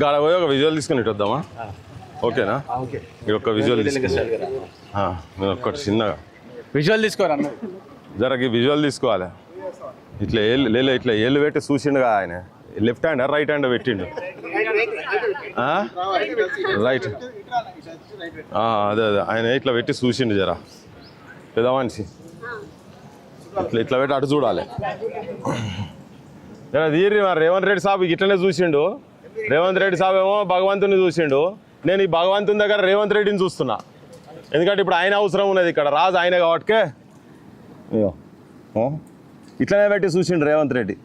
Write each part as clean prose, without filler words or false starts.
గాడ పోయి ఒక విజువల్ తీసుకుని ఇటు వద్దామా? ఓకేనా? ఇది ఒక విజువల్ ఒక్కటి చిన్నగా విజువల్ తీసుకోరా జరకి విజువల్ తీసుకోవాలి. ఇట్లా ఏళ్ళు ఇట్లా ఏళ్ళు పెట్టి చూసిండుగా ఆయన. లెఫ్ట్ హ్యాండ్ రైట్ హ్యాండ్ పెట్టిండు. రైట్ అదే ఆయన ఇట్లా పెట్టి చూసిండు జరా పెద్ద మనిషి. ఇట్లా ఇట్లా పెట్టి అటు చూడాలి. తీరి రేవంత్ రెడ్డి సాబ్ ఇట్లనే చూసిండు. రేవంత్ రెడ్డి సాబ్ ఏమో భగవంతుని చూసిండు. నేను ఈ భగవంతుని దగ్గర రేవంత్ రెడ్డిని చూస్తున్నా. ఎందుకంటే ఇప్పుడు ఆయన అవసరం ఉన్నది ఇక్కడ. రాజు ఆయన కాబట్టికే ఇట్లనే పెట్టి చూసిండు రేవంత్ రెడ్డి.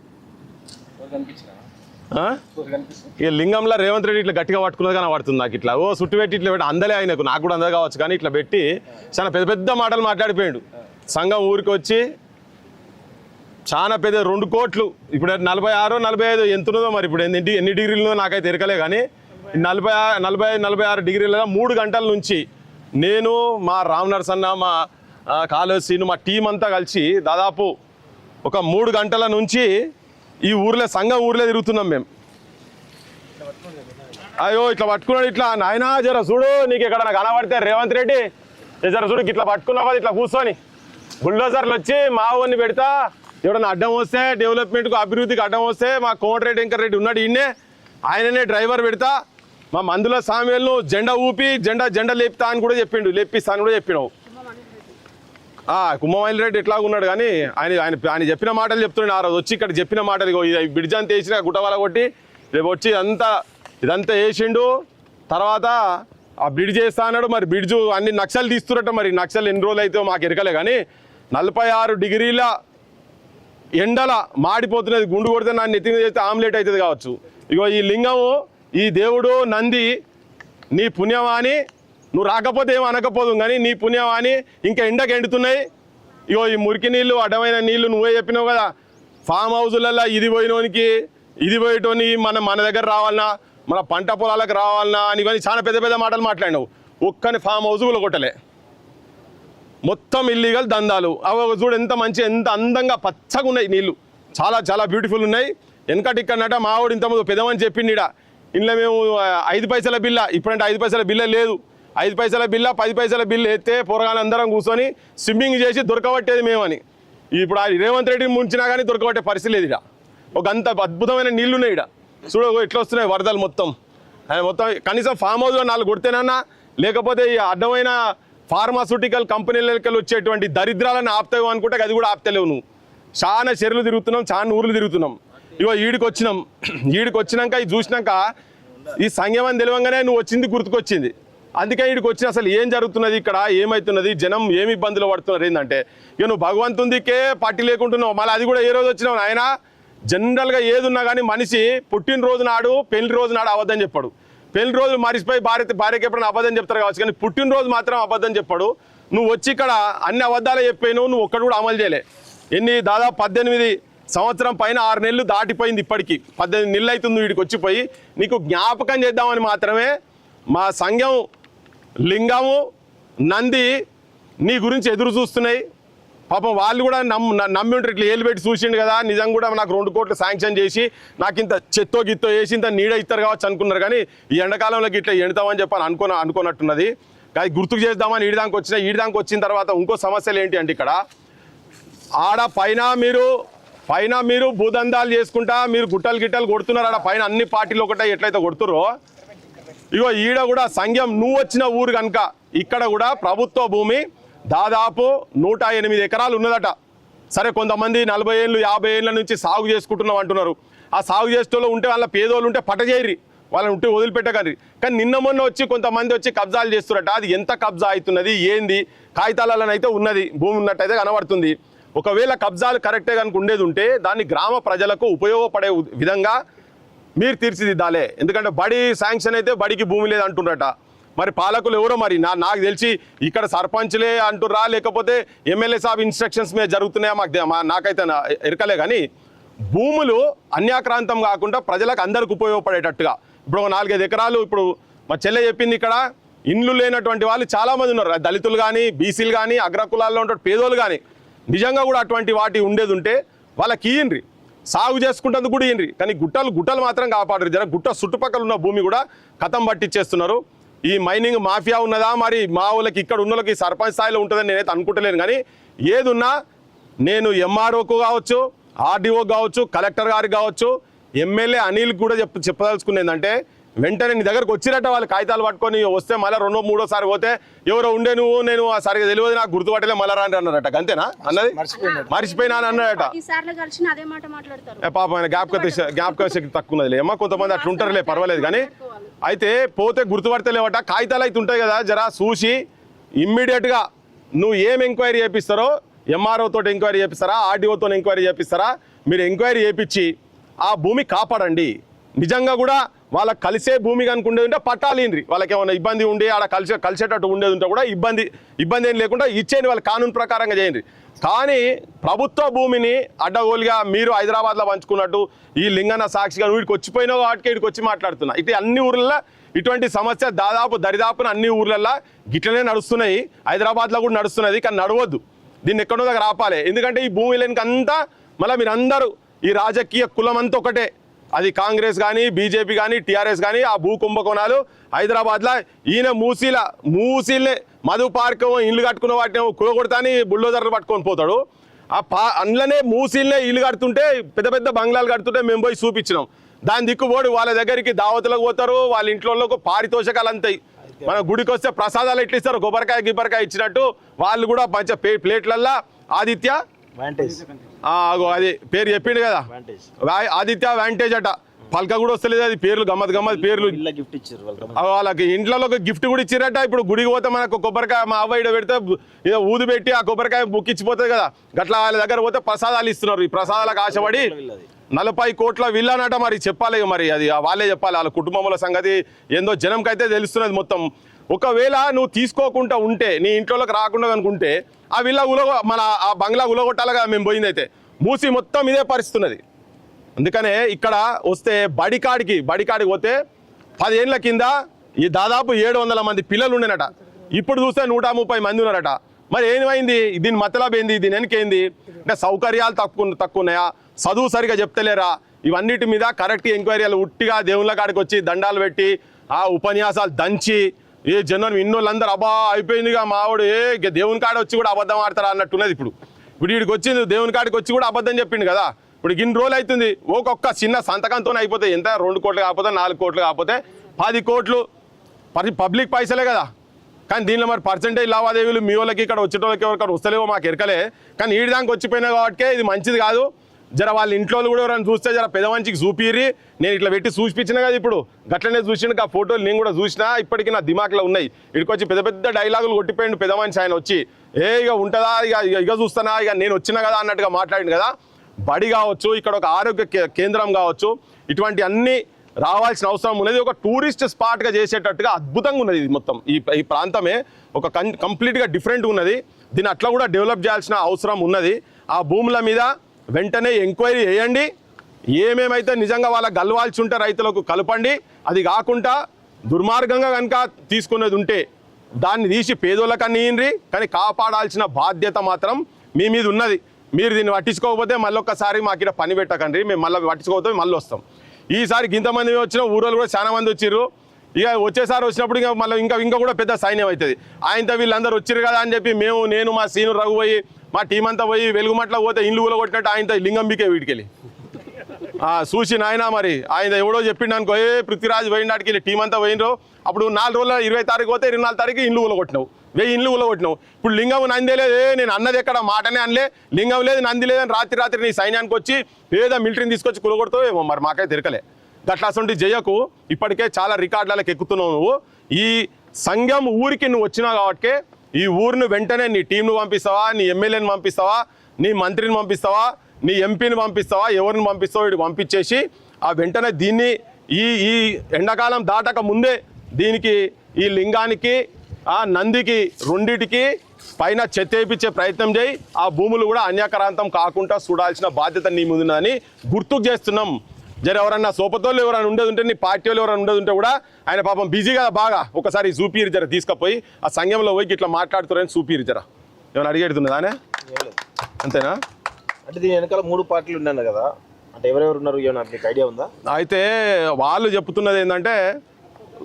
ఇక లింగంలో రేవంత్ రెడ్డి ఇట్లా గట్టిగా పట్టుకున్నది కానీ పడుతుంది నాకు. ఇట్లా చుట్టు పెట్టి ఇట్లా పెట్టి అందలే ఆయనకు, నాకు కూడా అందరు కావచ్చు. కానీ ఇట్లా పెట్టి చాలా పెద్ద పెద్ద మాటలు మాట్లాడిపోయాడు. సంఘం ఊరికి వచ్చి చాలా పెద్ద 2 కోట్లు ఇప్పుడు 46 45 ఎంత ఉన్నదో మరి ఇప్పుడు ఎన్ని డిగ్రీలు నాకైతే ఎరకలే. కానీ 46 డిగ్రీలుగా 3 గంటల నుంచి నేను మా రామ్ నరసన్న మా కాలేజ్ సీను మా టీం అంతా కలిసి దాదాపు ఒక 3 గంటల నుంచి ఈ ఊర్లో సంఘం ఊర్లో తిరుగుతున్నాం మేము. అయ్యో ఇట్లా పట్టుకున్నాడు. ఇట్లా నాయనా జర చూడు నీకు ఎక్కడ నాకు కనబడితే రేవంత్ రెడ్డి జర చూడు ఇట్లా పట్టుకున్నావు ఇట్లా కూర్చొని బుల్డోజర్లు వచ్చి మా ఊరిని పెడతా. ఎవడన్నా అడ్డం వస్తే డెవలప్మెంట్కు అభివృద్ధికి అడ్డం వస్తే మా కోమటిరెడ్డి వెంకటరెడ్డి ఉన్నాడు ఈయనే, ఆయననే డ్రైవర్ పెడతా. మా మందుల సామ్యాలను జెండా ఊపి జెండా లేపుతా అని కూడా చెప్పిండు, లేపిస్తా అని కూడా చెప్పినావు. కుమ్మమైల్ రెడ్డి ఎట్లా ఉన్నాడు కానీ ఆయన చెప్పిన మాటలు చెప్తున్నాడు. ఆ రోజు వచ్చి ఇక్కడ చెప్పిన మాటలు బ్రిడ్జ్ అంతా వేసిన గుట్టవాల కొట్టి రేపు వచ్చి ఇదంతా వేసిండు. తర్వాత ఆ బ్రిడ్జ్ చేస్తా అన్నాడు. మరి బ్రిడ్జు అన్ని నక్సలు తీస్తున్నట్ట. మరి నక్సలు ఎన్ని రోజులు అయితే మాకు ఎరకలే. కానీ 46 డిగ్రీల ఎండల మాడిపోతున్నది. గుండు కొడితే నా నెత్తి మీద చేస్తే ఆమ్లెట్ అవుతుంది కావచ్చు. ఇగో ఈ లింగము ఈ దేవుడు నంది నీ పుణ్యమాని నువ్వు రాకపోతే ఏమో అనకపోదు కానీ నీ పుణ్యమాని ఇంకా ఎండకు ఎండుతున్నాయి. ఇగో ఈ మురికి నీళ్ళు అడ్డమైన నీళ్ళు నువ్వే చెప్పినావు కదా. ఫామ్ హౌజులలో ఇది పోయినోనికి ఇది పోయేటోని మన దగ్గర రావాలన్నా మన పంట పొలాలకు రావాలన్నా అని కానీ చాలా పెద్ద పెద్ద మాటలు మాట్లాడినావు. ఒక్కని ఫామ్ హౌజ్ కొట్టలే. మొత్తం ఇల్లీగల్ దందాలు. అవి చూడు ఎంత మంచి ఎంత అందంగా పచ్చగా ఉన్నాయి నీళ్ళు. చాలా చాలా బ్యూటిఫుల్ ఉన్నాయి. వెనకటి ఇక్కడనట మావాడు ఇంతకుముందు పెద్దమని చెప్పింది. ఇంట్లో మేము 5 పైసల బిల్ల, ఇప్పుడంటే 5 పైసల బిల్ల లేదు. 5 పైసల బిల్ల 10 పైసల బిల్లు ఎత్తే పొరగానే అందరం కూర్చొని స్విమ్మింగ్ చేసి దొరకబట్టేది మేమని. ఇప్పుడు ఆ రేవంత్ రెడ్డిని ముంచినా కానీ దొరకబట్టే పరిస్థితి లేదు. ఇక్కడ ఒక అంత అద్భుతమైన నీళ్లు ఉన్నాయి. ఇక్కడ చూడ ఎట్లా వస్తున్నాయి వరదలు మొత్తం. మొత్తం కనీసం ఫామ్ హౌస్లో 4 కొడితేనన్నా లేకపోతే ఈ అడ్డమైన ఫార్మాస్యూటికల్ కంపెనీలకి వచ్చేటువంటి దరిద్రాలను ఆపుతావు అనుకుంటే అది కూడా ఆపుతలేవు. నువ్వు చాలా చెరువులు తిరుగుతున్నాం, చాలా ఊర్లు తిరుగుతున్నాం. ఇగో ఈడికి వచ్చినాక ఇది చూసినాక ఈ సంయమం తెలియంగానే నువ్వు వచ్చింది గుర్తుకొచ్చింది. అందుకే వీడికి వచ్చి అసలు ఏం జరుగుతున్నది ఇక్కడ, ఏమవుతున్నది, జనం ఏమి ఇబ్బందులు పడుతున్నారు ఏంటంటే ఇక నువ్వు భగవంతునికే పార్టీ లేకుంటున్నావు. మళ్ళీ అది కూడా ఏ రోజు వచ్చినావు ఆయన. జనరల్గా ఏది ఉన్నా కానీ మనిషి పుట్టినరోజు నాడు పెళ్లి రోజు నాడు అబద్ధం చెప్పాడు. పెళ్లి రోజు మరిచిపోయి భార్యకి ఎప్పుడైనా అబద్ధం చెప్తారు కావచ్చు, కానీ పుట్టినరోజు మాత్రం అబద్ధం చెప్పాడు. నువ్వు వచ్చి ఇక్కడ అన్ని అబద్ధాలు చెప్పాను, నువ్వు ఒక్కడు కూడా అమలు చేయలే. దాదాపు 18 సంవత్సరం పైన 6 నెలలు దాటిపోయింది. ఇప్పటికీ 18 నెలలు అవుతుంది వీడికి వచ్చిపోయి. నీకు జ్ఞాపకం చేద్దామని మాత్రమే మా సంఘం లింగము నంది నీ గురించి ఎదురు చూస్తున్నాయి. పాపం వాళ్ళు కూడా నమ్మి ఉంటారు. ఇట్లా ఏళ్ళు పెట్టి చూసిండు కదా, నిజంగా కూడా నాకు 2 కోట్లు శాంక్షన్ చేసి నాకు ఇంత చెత్తో గిత్తో వేసి ఇంత నీడ ఇస్తారు కావచ్చు అనుకున్నారు. కానీ ఈ ఎండాకాలంలోకి ఇట్లా ఎండుతామని చెప్పని అనుకున్నట్టున్నది. కానీ గుర్తుకు చేద్దామని ఈడిదానికి వచ్చిన తర్వాత ఇంకో సమస్యలు ఏంటి అంటే ఇక్కడ ఆడ పైన మీరు భూదందాలు చేసుకుంటా మీరు గిట్టలు కొడుతున్నారు. ఆడ పైన అన్ని పార్టీలు ఒకటే ఎట్లయితే కొడుతుర్రో ఇగో ఈడ కూడా సంఘం నువ్వు వచ్చిన ఊరు కనుక ఇక్కడ కూడా ప్రభుత్వ భూమి దాదాపు 108 ఎకరాలు ఉన్నదట. సరే కొంతమంది 40 ఏళ్ళు 50 ఏళ్ళ నుంచి సాగు చేసుకుంటున్నాం అంటున్నారు. ఆ సాగు చేసేటోళ్ళు ఉంటే వాళ్ళ పేదోళ్ళు ఉంటే పట్టచేయరి, వాళ్ళని ఉంటే వదిలిపెట్టకండి. కానీ నిన్న మొన్న వచ్చి కొంతమంది వచ్చి కబ్జాలు చేస్తున్నట. అది ఎంత కబ్జా అవుతున్నది ఏంది కాగితాలలో అయితే ఉన్నది, భూమి ఉన్నట్టయితే కనబడుతుంది. ఒకవేళ కబ్జాలు కరెక్టే కనుక ఉండేది ఉంటే దాన్ని గ్రామ ప్రజలకు ఉపయోగపడే విధంగా మీరు తీర్చిదిద్దాలే. ఎందుకంటే బడి శాంక్షన్ అయితే బడికి భూమి లేదు అంటున్నట. మరి పాలకులు ఎవరో మరి నాకు తెలిసి ఇక్కడ సర్పంచ్లే అంటుర్రా లేకపోతే ఎమ్మెల్యే సాబ్ ఇన్స్ట్రక్షన్స్ మీద జరుగుతున్నాయా నాకైతే ఎరకలే. కానీ భూములు అన్యాక్రాంతం కాకుండా ప్రజలకు అందరికి ఉపయోగపడేటట్టుగా ఇప్పుడు 4-5 ఎకరాలు ఇప్పుడు మా చెల్లె చెప్పింది. ఇక్కడ ఇండ్లు లేనటువంటి వాళ్ళు చాలామంది ఉన్నారు. దళితులు కానీ బీసీలు కానీ అగ్రకులాల్లో ఉంటే పేదోళ్ళు కానీ నిజంగా కూడా అటువంటి వాటి ఉండేది ఉంటే వాళ్ళకి ఇయ్యండి. సాగు చేసుకుంటందుకు కూడా ఇయ్యండి, కానీ గుట్టలు మాత్రం కాపాడరు. జర గుట్ట చుట్టుపక్కల ఉన్న భూమి కూడా కథం పట్టించేస్తున్నారు. ఈ మైనింగ్ మాఫియా ఉన్నదా మరి మా వాళ్ళకి ఇక్కడ ఉన్న వాళ్ళకి సర్పంచ్ స్థాయిలో ఉంటుందని నేనైతే అనుకుంటలేను. కానీ ఏదున్నా నేను ఎంఆర్ఓకు కావచ్చు, ఆర్డీఓ కావచ్చు, కలెక్టర్ గారికి కావచ్చు, ఎమ్మెల్యే అనిల్ కూడా చెప్పదలుచుకునేది ఏంటంటే వెంటనే నీ దగ్గరకు వచ్చినట్ట వాళ్ళు కాగితాలు పట్టుకొని వస్తే మళ్ళీ 2వ 3వ సారి పోతే ఎవరో ఉండే నేను సరిగా తెలియదు నాకు గుర్తుపట్టలే మళ్ళీ రాండి అన్నారట. అంతేనా అన్నది? మర్చిపోయినా అని అన్నాడట. పాపం ఆయన జ్ఞాపక శక్తి తక్కువ ఉన్నది ఏమో, కొంతమంది అట్లా ఉంటారులే, పర్వాలేదు. కానీ అయితే పోతే గుర్తుపడతలేవట. కాగితాలు అయితే ఉంటాయి కదా, జరా చూసి ఇమ్మీడియట్గా నువ్వు ఏం ఎంక్వైరీ చేపిస్తారో, ఎంఆర్ఓ తోటి ఎంక్వైరీ చేపిస్తారా, ఆర్డీఓతో ఎంక్వైరీ చేపిస్తారా, మీరు ఎంక్వైరీ చేపించి ఆ భూమి కాపాడండి. నిజంగా కూడా వాళ్ళకి కలిసే భూమి కనుక ఉండేది ఉంటే పట్టాలిండ్రి, వాళ్ళకి ఏమైనా ఇబ్బంది ఉండి ఆడ కలిసేటట్టు ఉండేది ఉంటే కూడా ఇబ్బంది ఏం లేకుండా ఇచ్చేయండి, వాళ్ళ కానూన్ ప్రకారంగా చేయండి. కానీ ప్రభుత్వ భూమిని అడ్డగోలుగా మీరు హైదరాబాద్లో పంచుకున్నట్టు ఈ లింగన్న సాక్షిగా వీడికి వచ్చిపోయినా వాటికి వీడికి వచ్చి మాట్లాడుతున్నా. ఇటు అన్ని ఊర్లలో ఇటువంటి సమస్య దరిదాపున అన్ని ఊర్లలో గిట్లనే నడుస్తున్నాయి. హైదరాబాద్లో కూడా నడుస్తున్నది, కానీ నడవద్దు. దీన్ని ఎక్కడో దగ్గర ఆపాలి. ఎందుకంటే ఈ భూమి లేనికంతా మళ్ళీ మీరందరూ ఈ రాజకీయ కులం అంతా ఒకటే, అది కాంగ్రెస్ కానీ బీజేపీ కానీ టీఆర్ఎస్ కానీ ఆ భూ కుంభకోణాలు హైదరాబాద్లో ఈయన మూసీలే మధు పార్క్ ఇల్లు కట్టుకున్న వాటిని కూడగొడతాని బుల్డోజర్లు పట్టుకొని పోతాడు. అందులోనే మూసీలనే ఇల్లు కడుతుంటే పెద్ద పెద్ద బంగ్లాలు కడుతుంటే మేము పోయి చూపించినాం. దాని దిక్కుపోడు వాళ్ళ దగ్గరికి దావతులకు పోతారు, వాళ్ళ ఇంట్లో పారితోషకాలు అంతాయి. మన గుడికి వస్తే ప్రసాదాలు ఎట్లా ఇస్తారు, గిబ్బరికాయ ఇచ్చినట్టు వాళ్ళు కూడా మంచి ప్లేట్లల్లో ఆదిత్య అది పేరు చెప్పిండు కదా, ఆదిత్య వ్యాంటేజ్ అట. పలక కూడా వస్తలేదు, అది పేర్లు గమ్మత్ పేర్లు. వాళ్ళకి ఇంట్లో ఒక గిఫ్ట్ కూడా ఇచ్చిరట. ఇప్పుడు గుడికి పోతే మనకు కొబ్బరికాయ మా అవ్వ ఇడ పెడితే ఏదో ఊది పెట్టి ఆ కొబ్బరికాయ బుక్కిచ్చిపోతుంది కదా, గట్లా వాళ్ళ దగ్గర పోతే ప్రసాదాలు ఇస్తున్నారు. ఈ ప్రసాదాలకు ఆశపడి 40 కోట్ల విల్లానట. మరి చెప్పాలి, మరి అది వాళ్ళే చెప్పాలి. వాళ్ళ కుటుంబంలో సంగతి ఏందో జనంకైతే తెలుస్తున్నది మొత్తం. ఒకవేళ నువ్వు తీసుకోకుండా ఉంటే, నీ ఇంట్లోకి రాకుండా అనుకుంటే ఆ విల్లా మన ఆ బంగ్లా ఉలగొట్టాలిగా మేము పోయిందైతే. మూసి మొత్తం ఇదే పరిస్థితున్నది. అందుకనే ఇక్కడ వస్తే బడికాడికి పోతే 10 ఏళ్ళ కింద ఈ దాదాపు 700 మంది పిల్లలు ఉండేనట. ఇప్పుడు చూస్తే 130 మంది ఉన్నారట. మరి ఏమైంది? దీని మతలబ్ ఏంది? దీని వెనకేంది? అంటే సౌకర్యాలు తక్కువ ఉన్నాయా, చదువు సరిగా చెప్తలేరా, ఇవన్నిటి మీద కరెక్ట్ ఎంక్వైరీలు ఉట్టిగా దేవుళ్ళ కాడికి వచ్చి దండాలు పెట్టి ఆ ఉపన్యాసాలు దంచి ఏ జనం ఇన్నోళ్ళందరూ అబ్బా అయిపోయిందిగా మావాడు దేవుని కాడ వచ్చి కూడా అబద్ధం ఆడతారా అన్నట్టున్నది. ఇప్పుడు వీడికి వచ్చింది దేవుని కాడికి వచ్చి కూడా అబద్ధం చెప్పిండు కదా. ఇప్పుడు ఇన్ని రోజులు అవుతుంది, ఒక్కొక్క చిన్న సంతకంతో అయిపోతే ఎంత 2 కోట్లు కాకపోతే 4 కోట్లు కాకపోతే 10 కోట్లు పబ్లిక్ పైసలే కదా. కానీ దీనిలో మరి పర్సెంటేజ్ లావాదేవీలు మీ వాళ్ళకి ఇక్కడ వచ్చేటోళ్ళకి ఎవరికైనా వస్తలేవో మాకు ఎరకలే. కానీ ఈడి దానికి వచ్చిపోయినా కాబట్టి ఇది మంచిది కాదు. జర వాళ్ళ ఇంట్లో కూడా ఎవరైనా చూస్తే జర పెద్ద మంచికి చూపిరి. నేను ఇట్లా పెట్టి చూపించిన కదా, ఇప్పుడు గట్లనే చూసిండు. ఆ ఫోటోలు నేను కూడా చూసినా, ఇప్పటికీ నా దిమాగ్లో ఉన్నాయి. ఇక్కడికి వచ్చి పెద్ద డైలాగులు కొట్టిపోయిండు పెద్ద మనిషి. ఆయన వచ్చి ఇక ఉంటుందా, ఇక చూస్తానా, ఇక నేను వచ్చినా కదా అన్నట్టుగా మాట్లాడిండు కదా. బడి కావచ్చు, ఇక్కడ ఒక ఆరోగ్య కేంద్రం కావచ్చు, ఇటువంటి అన్ని రావాల్సిన అవసరం ఉన్నది. ఒక టూరిస్ట్ స్పాట్గా చేసేటట్టుగా అద్భుతంగా ఉన్నది. ఇది మొత్తం ఈ ప్రాంతమే ఒక కంప్లీట్గా డిఫరెంట్గా ఉన్నది. దీన్ని అట్లా కూడా డెవలప్ చేయాల్సిన అవసరం ఉన్నది. ఆ భూముల మీద వెంటనే ఎంక్వైరీ చేయండి. ఏమేమైతే నిజంగా వాళ్ళకి గెలవాల్సి ఉంటే రైతులకు కలపండి. అది కాకుండా దుర్మార్గంగా కనుక తీసుకునేది ఉంటే దాన్ని తీసి పేదోళ్ళకన్నా ఇయ్యండి. కానీ కాపాడాల్సిన బాధ్యత మాత్రం మీ మీద ఉన్నది. మీరు దీన్ని పట్టించుకోకపోతే మళ్ళీ ఒక్కసారి మాకు ఇక్కడ పని పెట్టకండి, మేము మళ్ళీ పట్టించుకోకపోతే మళ్ళీ వస్తాం. ఈసారి ఇంతమంది వచ్చిన ఊరోళ్ళు కూడా చాలా మంది వచ్చిర్రు. ఇక వచ్చేసారి వచ్చినప్పుడు ఇక మళ్ళీ ఇంకా కూడా పెద్ద సైన్యం అవుతుంది. ఆయనతో వీళ్ళందరూ వచ్చిర్రు కదా అని చెప్పి నేను మా సీను రఘు పోయి మా టీం అంతా పోయి వెలుగుమట్ల పోతే ఇల్లు కూడా కొట్టినట్టు ఆయనతో లింగం బీకే వీటికెళ్ళి చూసి నాయన మరి ఆయన ఎవడో చెప్పిండు అనుకో, పృథ్వీరాజ్ పోయినాటికి టీం అంతా పోయినరు. అప్పుడు 4 రోజుల 20 తారీఖు పోతే 24 తారీఖు ఇల్లు కొట్టినావు, 1000 ఇల్లు కొట్టినావు. ఇప్పుడు లింగం నంది లేదు, నేను అన్నది ఎక్కడ మాటనే అనలే, లింగం లేదు నంది లేదని రాత్రి నీ సైన్యానికి వచ్చి పేద మిలిటరీని తీసుకొచ్చి కులగొడతావు ఏమో, మరి మాకైతే తిరకలే. గట్లా అసలు జయకు ఇప్పటికే చాలా రికార్డులకు ఎక్కుతున్నావు నువ్వు. ఈ సంఘం ఊరికి నువ్వు వచ్చినావు కాబట్టి ఈ ఊరిని వెంటనే నీ టీంను పంపిస్తావా, నీ ఎమ్మెల్యేని పంపిస్తావా, నీ మంత్రిని పంపిస్తావా, నీ ఎంపీని పంపిస్తావా, ఎవరిని పంపిస్తావో వీడికి పంపించేసి ఆ వెంటనే దీన్ని ఈ ఎండాకాలం దాటక ముందే దీనికి ఈ లింగానికి ఆ నందికి రెండిటికి పైన చెత్తేపించే ప్రయత్నం చేయి. ఆ భూములు కూడా అన్యాక్రాంతం కాకుండా చూడాల్సిన బాధ్యత నీ ముందుందని గుర్తుకు చేస్తున్నాం. జర ఎవరన్నా సోపతోళ్ళు ఎవరైనా ఉండేది ఉంటే, నీ పార్టీ వాళ్ళు ఎవరైనా ఉండేది ఉంటే కూడా ఆయన పాపం బిజీ కదా బాగా, ఒకసారి చూపిరు జర తీసుకుపోయి ఆ సంఘంలో పోయి ఇట్లా మాట్లాడుతారని చూపిరు జర. ఏమైనా అడిగేడుతున్నదానే? అంతేనా? అంటే దీని వెనకాల 3 పార్టీలు ఉన్నాను కదా, అంటే ఎవరెవరు ఉన్నారు మీకు ఐడియా ఉందా? అయితే వాళ్ళు చెప్తున్నది ఏంటంటే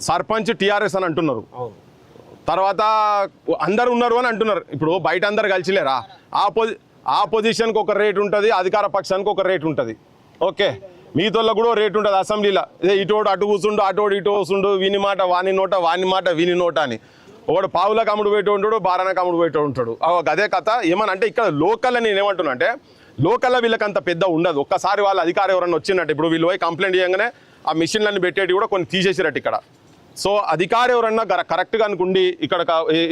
సర్పంచ్ టీఆర్ఎస్ అని అంటున్నారు, తర్వాత అందరు ఉన్నారు అని అంటున్నారు. ఇప్పుడు బయట అందరు కలిసిలేరా, ఆపోజిషన్కి ఒక రేట్ ఉంటుంది, అధికార పక్షానికి ఒక రేట్ ఉంటుంది. ఓకే, మిగతా కూడా రేట్ ఉంటుంది అసెంబ్లీలో. ఇటోడు అటు కూర్చుండు, అటోడు ఇటు కూర్చుండు, వీని మాట వాని నోట, వాని మాట వీని నోట అని. ఒకడు పావులకు అమ్ముడు పెట్టు ఉంటాడు, బారానికి అమ్ముడు పెట్టు ఉంటాడు. అదే కథ. ఏమనంటే ఇక్కడ లోకల్లో నేను ఏమంటున్నా అంటే లోకల్లో వీళ్ళకి అంత పెద్ద ఉండదు. ఒక్కసారి వాళ్ళ అధికారం ఎవరన్నా వచ్చిందంటే, ఇప్పుడు వీళ్ళు పోయి కంప్లైంట్ చేయగానే ఆ మిషన్లన్నీ పెట్టేటి కూడా కొన్ని తీసేసిరట్టు ఇక్కడ. సో అధికారం ఎవరన్నా కరెక్ట్గా అనుకుండి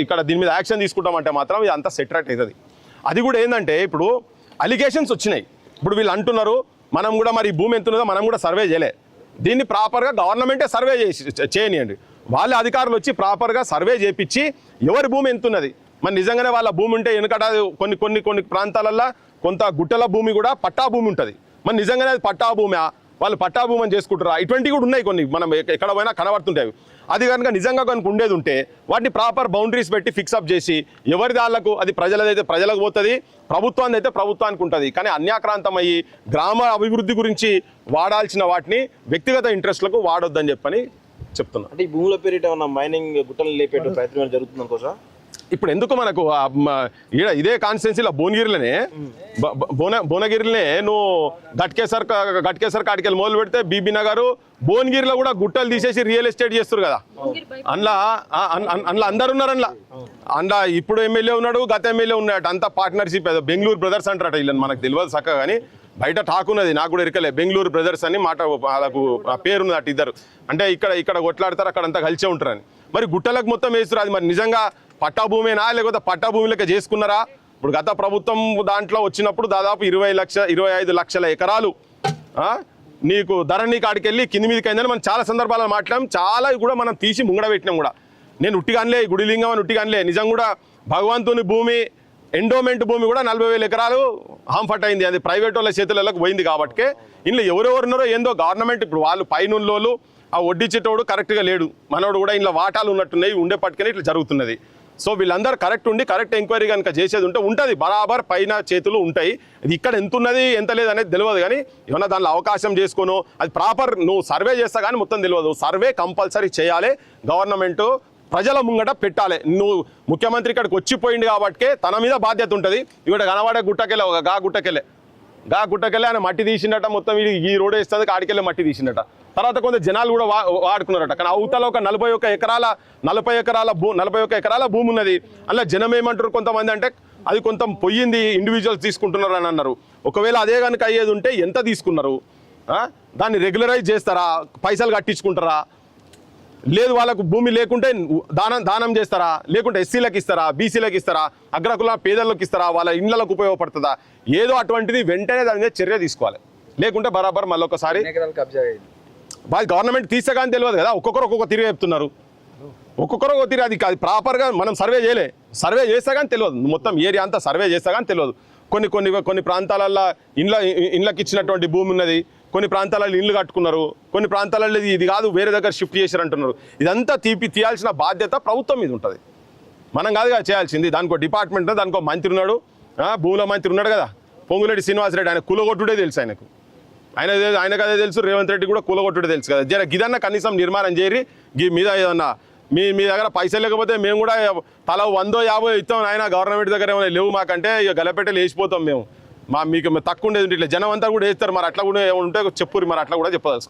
ఇక్కడ దీని మీద యాక్షన్ తీసుకుంటామంటే మాత్రం ఇది అంతా సెటరేట్ అవుతుంది. అది కూడా ఏంటంటే ఇప్పుడు అలిగేషన్స్ వచ్చినాయి. ఇప్పుడు వీళ్ళు అంటున్నారు మనం కూడా మరి భూమి ఎంత ఉన్నదో మనం కూడా సర్వే చేయలే. దీన్ని ప్రాపర్గా గవర్నమెంటే సర్వే చేయనియండి. వాళ్ళ అధికారులు వచ్చి ప్రాపర్గా సర్వే చేయించి ఎవరి భూమి ఎంత ఉన్నది, మరి నిజంగానే వాళ్ళ భూమి ఉంటే వెనుకట కొన్ని ప్రాంతాలల్లో కొంత గుట్టల భూమి కూడా పట్టా భూమి ఉంటుంది. మరి నిజంగానే అది పట్టా భూమి, వాళ్ళు పట్టా భూమి అని చేసుకుంటారా? ఇటువంటివి కూడా ఉన్నాయి కొన్ని, మనం ఎక్కడ పోయినా కనబడుతుంటాయి. అది కనుక నిజంగా కనుక ఉండేది ఉంటే వాటిని ప్రాపర్ బౌండరీస్ పెట్టి ఫిక్సప్ చేసి ఎవరి దాళ్లకు అది ప్రజలదైతే ప్రజలకు పోతుంది, ప్రభుత్వాన్ని అయితే ప్రభుత్వానికి ఉంటుంది. కానీ అన్యాక్రాంతమయ్యి గ్రామ అభివృద్ధి గురించి వాడాల్సిన వాటిని వ్యక్తిగత ఇంట్రెస్ట్లకు వాడొద్దని చెప్పని చెప్తున్నా. అంటే ఈ భూముల పేరిట ఏమన్నా మైనింగ్ గుట్టలు లేపే ప్రయత్నం జరుగుతుంది అనుకోసా? ఇప్పుడు ఎందుకు మనకు ఇదే కాన్స్టిట్యున్సీలో భువనగిరిలోనే నువ్వు గట్కేసర్ కాడికెళ్ళి మొదలు పెడితే బీబీ నగర్, భువనగిరిలో కూడా గుట్టలు తీసేసి రియల్ ఎస్టేట్ చేస్తారు కదా. అందులో అందరు ఉన్నారు. అందులో ఇప్పుడు ఎమ్మెల్యే ఉన్నాడు, గత ఎమ్మెల్యే ఉన్నాడు, అంతా పార్ట్నర్షిప్. బెంగళూరు బ్రదర్స్ అంటారట వీళ్ళని, మనకు తెలియదు చక్కగా, కానీ బయట టాక్ ఉన్నది, నాకు కూడా ఇరకలే. బెంగళూరు బ్రదర్స్ అని మాట వాళ్ళకు పేరున్నది అటు ఇద్దరు. అంటే ఇక్కడ కొట్లాడతారు, అక్కడంతా కలిసే ఉంటారని. మరి గుట్టలకు మొత్తం వేస్తారు. అది మరి నిజంగా పట్టా భూమేనా లేకపోతే పట్టా భూమిలకి చేసుకున్నారా? ఇప్పుడు గత ప్రభుత్వం దాంట్లో వచ్చినప్పుడు దాదాపు 25 లక్షల ఎకరాలు నీకు ధరణి కాడికెళ్ళి కింది మీదకి అయిందని మనం చాలా సందర్భాల్లో మాట్లాడాం. చాలా కూడా మనం తీసి ముంగడబెట్టినాం కూడా. నేను ఉట్టిగానిలే గుడిలింగం అని ఉట్టిగానిలే, నిజం కూడా భగవంతుని భూమి ఎండోమెంట్ భూమి కూడా 40,000 ఎకరాలు హాంఫట్ అయింది. అది ప్రైవేట్ వాళ్ళ చేతులకు పోయింది. కాబట్టి ఇంట్లో ఎవరెవరున్నారో ఏందో గవర్నమెంట్ ఇప్పుడు వాళ్ళు పైనుల్లోళ్ళు ఆ వడ్డిచ్చేటోడు కరెక్ట్గా లేడు, మనోడు కూడా ఇంట్లో వాటాలు ఉన్నట్టున్నాయి, ఉండే పట్టుకుని ఇట్లా జరుగుతున్నది. సో వీళ్ళందరూ కరెక్ట్ ఉండి కరెక్ట్ ఎంక్వైరీ కనుక చేసేది ఉంటే ఉంటుంది, బరాబర్ పైన చేతులు ఉంటాయి. ఇది ఇక్కడ ఎంత ఉన్నది ఎంత లేదు అనేది తెలియదు, కానీ ఏమన్నా దానిలో అవకాశం చేసుకోను అది ప్రాపర్ నువ్వు సర్వే చేస్తా కానీ మొత్తం తెలియదు. సర్వే కంపల్సరీ చేయాలి, గవర్నమెంట్ ప్రజల ముంగట పెట్టాలి. నువ్వు ముఖ్యమంత్రి ఇక్కడికి వచ్చిపోయింది కాబట్టి తన మీద బాధ్యత ఉంటుంది. ఇక్కడ కనబడే గుట్టకెళ్ళే గా గుట్టకెళ్ళి ఆయన మట్టి తీసిండట, మొత్తం ఈ రోడ్ వేస్తుంది కాడికెళ్ళి మట్టి తీసిండట. తర్వాత కొంత జనాలు కూడా వాడుకున్నారట. కానీ అవతల ఒక 41 ఎకరాల భూమి ఉన్నది. అలా జనం ఏమంటారు కొంతమంది అంటే అది కొంత పొయ్యింది, ఇండివిజువల్స్ తీసుకుంటున్నారు అని అన్నారు. ఒకవేళ అదే కనుక అయ్యేది ఉంటే ఎంత తీసుకున్నారు? దాన్ని రెగ్యులరైజ్ చేస్తారా, పైసలు కట్టించుకుంటారా? లేదు వాళ్ళకు భూమి లేకుంటే దానం చేస్తారా, లేకుంటే ఎస్సీలకు ఇస్తారా, బీసీలకు ఇస్తారా, అగ్రకుల పేదలకు ఇస్తారా, వాళ్ళ ఇళ్లకు ఉపయోగపడుతుందా? ఏదో అటువంటిది వెంటనే దాని మీద చర్య తీసుకోవాలి. లేకుంటే బరాబర్ మళ్ళీ ఒకసారి గవర్నమెంట్ తీస్తే కానీ తెలియదు కదా. ఒక్కొక్కరు ఒక్కొక్క తిరిగి చెప్తున్నారు, ఒక్కొక్కరు ఒక తిరిగి. అది ప్రాపర్గా మనం సర్వే చేస్తే కానీ తెలియదు. మొత్తం ఏరియా అంతా సర్వే చేస్తే కానీ తెలియదు. కొన్ని ప్రాంతాలలో ఇండ్లకి ఇచ్చినటువంటి భూమి ఉన్నది, కొన్ని ప్రాంతాలలో ఇల్లు కట్టుకున్నారు, కొన్ని ప్రాంతాలలో ఇది కాదు వేరే దగ్గర షిఫ్ట్ చేశారు అంటున్నారు. ఇదంతా తీయాల్సిన బాధ్యత ప్రభుత్వం మీద ఉంటుంది, మనం కాదుగా చేయాల్సింది. దానికో డిపార్ట్మెంట్, దానికో మంత్రి ఉన్నాడు, భూముల మంత్రి ఉన్నాడు కదా, పొంగులేటి శ్రీనివాసరెడ్డి. ఆయన కులగొట్టుడే తెలుసు ఆయనకు అదే తెలుసు. రేవంత్ రెడ్డి కూడా కులగొట్టుడే తెలుసు కదా. గిదన్నా కనీసం నిర్మాణం చేయరి. మీద ఏదన్నా మీ దగ్గర పైసలు లేకపోతే మేము కూడా తల 100-50 ఇస్తాం ఆయన, గవర్నమెంట్ దగ్గర ఏమైనా లేవు మాకంటే ఇక గలపెట్టెలు వేసిపోతాం మేము. మీకు తక్కువ ఉండేది ఇట్లా జనం అంతా కూడా వేస్తారు. మరి అట్లా కూడా ఏమైనా ఉంటే చెప్పురు, మరి అట్లా కూడా చెప్పదలుచుకోండి.